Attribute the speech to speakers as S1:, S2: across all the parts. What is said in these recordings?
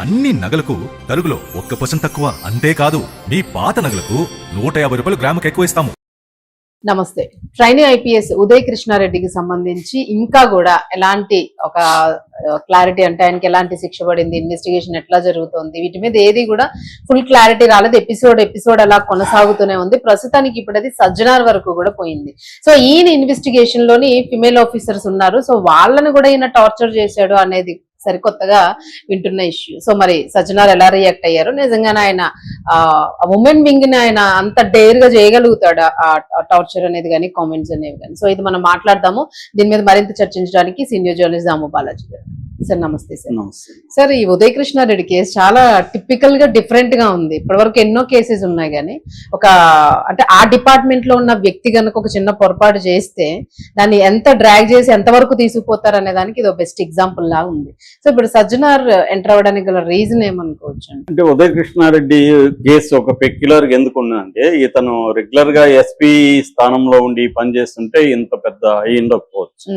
S1: అన్ని నగలకు తరుగులో 1% తక్కువ. అంతేకాదు మీ పాత నగలకు 150 రూపాయలు గ్రాముకి ఎక్కువ ఇస్తాము.
S2: నమస్తే. ట్రైనీ ఐపీఎస్ ఉదయ్ కృష్ణారెడ్డికి సంబంధించి ఇంకా కూడా ఎలాంటి ఒక క్లారిటీ, అంటే ఆయనకి ఎలాంటి శిక్ష పడింది, ఇన్వెస్టిగేషన్ ఎట్లా జరుగుతుంది, వీటి మీద ఏది కూడా ఫుల్ క్లారిటీ రాలేదు. ఎపిసోడ్ అలా కొనసాగుతూనే ఉంది. ప్రస్తుతానికి ఇప్పుడు అది సజ్జనార్ వరకు కూడా పోయింది. సో ఈయన ఇన్వెస్టిగేషన్ లోని ఫిమేల్ ఆఫీసర్స్ ఉన్నారు. సో వాళ్ళని కూడా ఈయన టార్చర్ చేశాడు అనేది సరికొత్తగా వింటున్న ఇష్యూ. సో మరి సజ్జనార్ ఎలా రియాక్ట్ అయ్యారు, నిజంగానే ఆయన ఉమెన్ వింగ్ ని ఆయన అంత డేర్ గా చేయగలుగుతాడు ఆ టార్చర్ అనేది కానీ, కామెంట్స్ అనేవి కానీ. సో ఇది మనం మాట్లాడదాము. దీని మీద మరింత చర్చించడానికి సీనియర్ జర్నలిస్ట్ దాము బాలాజీ గారు. సార్ నమస్తే. సార్
S3: నమస్తే
S2: సార్. ఈ ఉదయ్ కృష్ణారెడ్డి కేసు చాలా టిపికల్ గా డిఫరెంట్ గా ఉంది. ఇప్పటివరకు ఎన్నో కేసెస్ ఉన్నాయి కానీ ఒక అంటే ఆ డిపార్ట్మెంట్ లో ఉన్న వ్యక్తి కనుక ఒక చిన్న పొరపాటు చేస్తే దాన్ని ఎంత డ్రాగ్ చేసి ఎంతవరకు తీసుకుపోతారు అనే దానికి ఇది బెస్ట్ ఎగ్జాంపుల్ లాగా ఉంది. సో ఇప్పుడు సజ్జనార్ ఎంటర్ అవ్వడానికి గల రీజన్ ఏమనుకోవచ్చు
S3: అంటే ఉదయ్ కృష్ణారెడ్డి కేసు ఒక పెక్యులర్ గా ఎందుకు ఉన్నదంటే ఇతను రెగ్యులర్ గా ఎస్పీ స్థానంలో ఉండి పనిచేస్తుంటే ఇంత పెద్ద అయి ఉండకపోవచ్చు.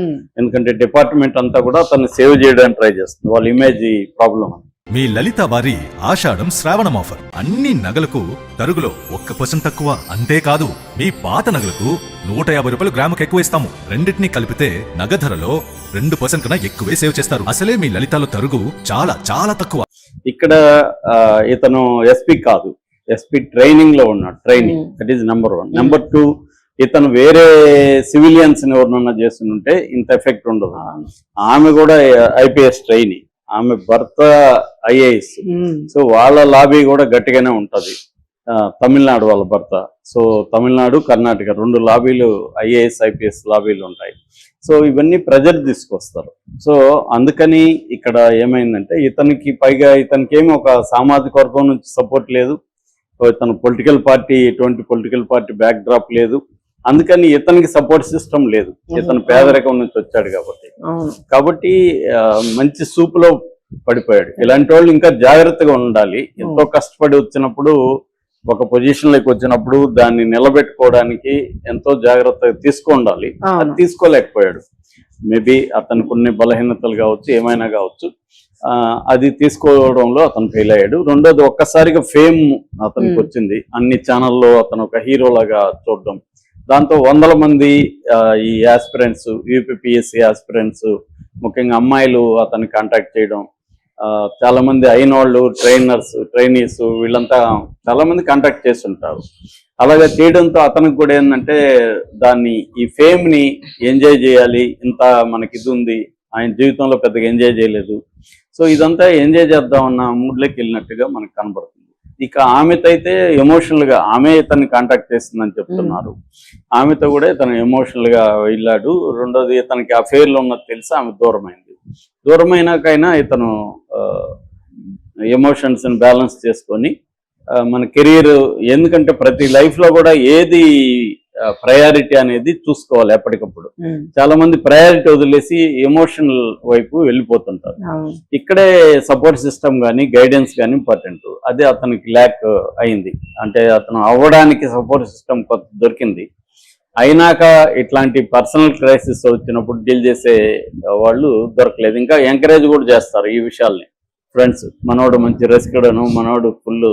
S3: ఎందుకంటే డిపార్ట్మెంట్ అంతా కూడా అతన్ని సేవ్ చేయడానికి ట్రై చేస్తుంది. వాళ్ళ ఇమేజ్ ప్రాబ్లం.
S1: మీ లలిత వారి ఆషాఢం శ్రావణం ఆఫర్. అన్ని నగలకు తరుగులో 1% తక్కువ. అంతేకాదు మీ పాత నగలకు 150 రూపాయలు గ్రాముకి ఎక్కువ ఇస్తాము. రెండింటినీ కలిపితే నగ ధరలో 2% కన్నా ఎక్కువే సేవ్ చేస్తారు. అసలే మీ లలితలో తరుగు చాలా చాలా తక్కువ.
S3: ఇక్కడ ఇతను ఎస్పీ కాదు, ఎస్పీ ట్రైనింగ్ లో ఉన్నాడు. Training that is number 1. Number 2, ఇతను వేరే సివిలియన్స్ ఎవరినన్నా చేస్తుంటే ఇంత ఎఫెక్ట్ ఉండదు. ఆమె కూడా ఐపీఎస్ ట్రైనీ, ఆమె భర్త ఐఏఎస్. సో వాళ్ళ లాబీ కూడా గట్టిగానే ఉంటది. తమిళనాడు వాళ్ళ భర్త. సో తమిళనాడు, కర్ణాటక 2 లాబీలు ఐఏఎస్ ఐపీఎస్ లాబీలు ఉంటాయి. సో ఇవన్నీ ప్రెజర్ తీసుకొస్తారు. సో అందుకని ఇక్కడ ఏమైందంటే ఇతనికి పైగా ఇతనికి ఏమి ఒక సామాజిక వర్గం నుంచి సపోర్ట్ లేదు. ఇతను పొలిటికల్ పార్టీ, ఎటువంటి పొలిటికల్ పార్టీ బ్యాక్ డ్రాప్ లేదు. అందుకని ఇతనికి సపోర్ట్ సిస్టమ్ లేదు. ఇతను పేదరికం నుంచి వచ్చాడు కాబట్టి మంచి సూపులో పడిపోయాడు. ఇలాంటి వాళ్ళు ఇంకా జాగ్రత్తగా ఉండాలి. ఎంతో కష్టపడి వచ్చినప్పుడు, ఒక పొజిషన్ లోకి వచ్చినప్పుడు దాన్ని నిలబెట్టుకోవడానికి ఎంతో జాగ్రత్తగా ఉండాలి. అది తీసుకోలేకపోయాడు. మేబీ అతనికి కొన్ని బలహీనతలు కావచ్చు, ఏమైనా కావచ్చు. అది తీసుకోవడంలో అతను ఫెయిల్ అయ్యాడు. రెండోది, ఒక్కసారిగా ఫేమ్ అతనికి వచ్చింది. అన్ని ఛానల్లో అతను ఒక హీరోలాగా చూడడం, దాంతో 100ల మంది ఈ ఆస్పిరెంట్స్, యూపీపీఎస్సీ ఆస్పిరెంట్స్, ముఖ్యంగా అమ్మాయిలు అతన్ని కాంటాక్ట్ చేయడం, చాలా మంది అయిన వాళ్ళు, ట్రైనీస్ వీళ్ళంతా చాలా మంది కాంటాక్ట్ చేస్తుంటారు. అలాగే చేయడంతో అతనికి కూడా ఏంటంటే దాన్ని, ఈ ఫేమ్ ని ఎంజాయ్ చేయాలి, ఇంత మనకి ఇది ఉంది, ఆయన జీవితంలో పెద్దగా ఎంజాయ్ చేయలేదు. సో ఇదంతా ఎంజాయ్ చేద్దామన్న మూడ్లోకి వెళ్ళినట్టుగా మనకు కనబడుతుంది. ఇక ఆమెతో అయితే ఎమోషనల్ గా ఆమె ఇతన్ని కాంటాక్ట్ చేస్తుందని చెప్తున్నారు. ఆమెతో కూడా ఇతను ఎమోషనల్ గా వెళ్ళాడు. రెండోది, ఇతనికి అఫేర్ లో ఉన్నది తెలిసి ఆమె దూరమైంది. దూరమైనాకైనా ఇతను ఎమోషన్స్ ని బ్యాలెన్స్ చేసుకొని మన కెరీర్, ఎందుకంటే ప్రతి లైఫ్ లో కూడా ఏది ప్రయారిటీ అనేది చూసుకోవాలి ఎప్పటికప్పుడు. చాలా మంది ప్రయారిటీ వదిలేసి ఎమోషనల్ వైపు వెళ్ళిపోతుంటారు. ఇక్కడే సపోర్ట్ సిస్టమ్ కానీ, గైడెన్స్ కానీ ఇంపార్టెంట్. అదే అతనికి ల్యాక్ అయింది. అంటే అతను అవ్వడానికి సపోర్ట్ సిస్టమ్ కొత్త దొరికింది. అయినాక ఇట్లాంటి పర్సనల్ క్రైసిస్ వచ్చినప్పుడు డీల్ చేసే వాళ్ళు దొరకలేదు. ఇంకా ఎంకరేజ్ కూడా చేస్తారు ఈ విషయాల్ని. ఫ్రెండ్స్, మనోడు మంచి రెస్క్యూడను, మనోడు ఫుల్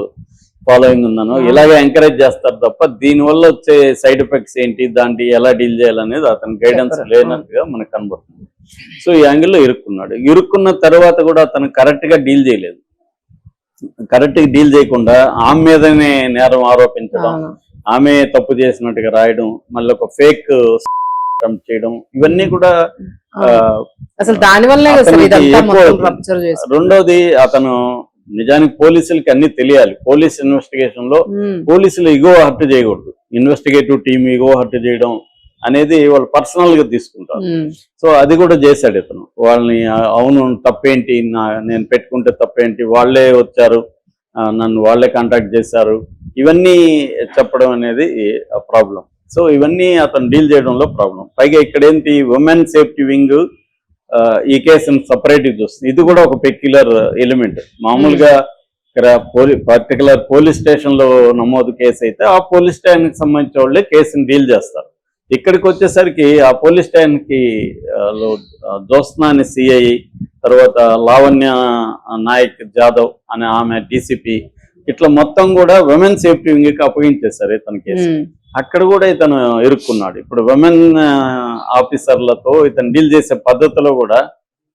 S3: ఫాలోయింగ్ ఉందనో ఇలాగే ఎంకరేజ్ చేస్తారు తప్ప దీనివల్ల వచ్చే సైడ్ ఎఫెక్ట్స్ ఏంటి, దాన్ని ఎలా డీల్ చేయాలనేది అతని గైడెన్స్ లేనట్టుగా మనకు కనబడుతుంది. సో ఈ యాంగిల్లో ఇరుక్కున్నాడు. ఇరుక్కున్న తర్వాత కూడా అతను కరెక్ట్ గా డీల్ చేయలేదు. కరెక్ట్ గా డీల్ చేయకుండా ఆమె మీదనే నేరం ఆరోపించడం, ఆమె తప్పు చేసినట్టుగా రాయడం, మళ్ళీ ఒక ఫేక్ చేయడం, ఇవన్నీ కూడా
S2: అసలు దానివల్లే.
S3: రెండోది, అతను నిజానికి పోలీసులకి అన్ని తెలియాలి. పోలీస్ ఇన్వెస్టిగేషన్ లో పోలీసులు ఇగో హర్ట్ చేయకూడదు. ఇన్వెస్టిగేటివ్ టీమ్ ఇగో హర్ట్ చేయడం అనేది వాళ్ళు పర్సనల్ గా తీసుకుంటారు. సో అది కూడా చేశాడు ఇతను. వాళ్ళని, అవును తప్పేంటి, నేను పెట్టుకుంటే తప్పేంటి, వాళ్ళే వచ్చారు, నన్ను వాళ్ళే కాంటాక్ట్ చేశారు, ఇవన్నీ చెప్పడం అనేది ప్రాబ్లం. సో ఇవన్నీ అతను డీల్ చేయడంలో ప్రాబ్లం. పైగా ఇక్కడ ఏంటి, ఉమెన్ సేఫ్టీ వింగ్ ఈ కేసును సపరేట్ చూస్తుంది. ఇది కూడా ఒక పెక్యులర్ ఎలిమెంట్. మామూలుగా ఇక్కడ పర్టికులర్ పోలీస్ స్టేషన్ లో నమోదు కేసు అయితే ఆ పోలీస్ స్టేషన్ కి సంబంధించిన వాళ్ళే కేసుని డీల్ చేస్తారు. ఇక్కడికి వచ్చేసరికి ఆ పోలీస్ స్టేషన్కి జ్యోత్స్న అనే సిఐ, తర్వాత లావణ్య నాయక్ జాదవ్ అనే ఆమె డీసీపీ, ఇట్లా మొత్తం కూడా విమెన్ సేఫ్టీ వింగ్కి అప్పగించేశారు ఇతని కేసు. అక్కడ కూడా ఇతను ఇరుక్కున్నాడు. ఇప్పుడు విమెన్ ఆఫీసర్లతో ఇతను డీల్ చేసే పద్ధతిలో కూడా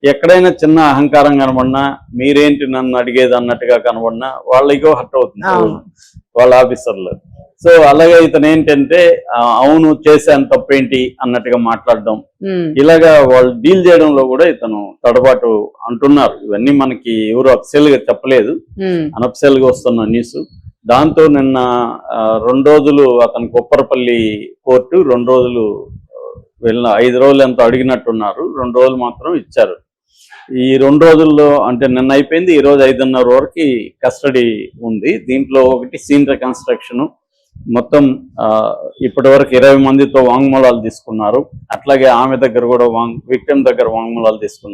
S3: ఎక్కడైనా చిన్న అహంకారం కనబడినా, మీరేంటి నన్ను అడిగేది అన్నట్టుగా కనబడినా వాళ్ళ ఇగో హర్ట్ అవుతుంది వాళ్ళ ఆఫీసర్లు. సో అలాగే ఇతను ఏంటంటే అవును చేశాను తప్పేంటి అన్నట్టుగా మాట్లాడడం, ఇలాగా వాళ్ళు డీల్ చేయడంలో కూడా ఇతను తడబాటు అంటున్నారు. ఇవన్నీ మనకి ఎవరు అఫిషియల్ గా చెప్పలేదు, అనఫిషియల్ గా వస్తున్న న్యూస్. దాంతో నిన్న 2 రోజులు అతనికి ఉప్పరపల్లి కోర్టు 2 రోజులు వెళ్ళిన 5 రోజులు ఎంతో అడిగినట్టున్నారు, 2 రోజులు మాత్రం ఇచ్చారు. ఈ 2 రోజుల్లో అంటే నిన్న అయిపోయింది, ఈ రోజు 5:30 వరకు కస్టడీ ఉంది. దీంట్లో ఒకటి సీన్ రికన్స్ట్రక్షన్, మొత్తం ఇప్పటి వరకు 20 మందితో వాంగ్మూలాలు తీసుకున్నారు. అట్లాగే ఆమె దగ్గర కూడా విక్టిమ్ దగ్గర వాంగ్మూలాలు తీసుకున్నారు.